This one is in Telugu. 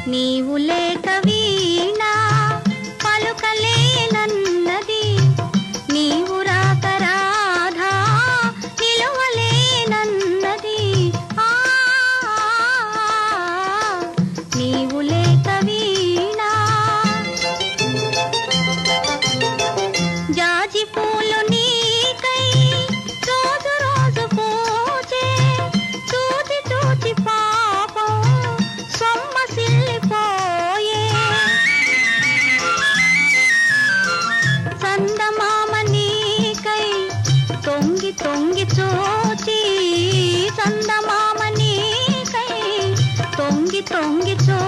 నీవు లేక వీణా పలుకలేనన్నది, నీవు రాక రాధా నిలువలేనన్నది. నీవు లేక వీణా. జాజి పూలు నీకై రోజు రోజు పూజే, చూచి చూచి పాపం సొమ్మసిల్లిపోయే. చందమామ నీకై తొంగి తొంగి చూచి, చందమామ నీకై తొంగి తొంగి చూ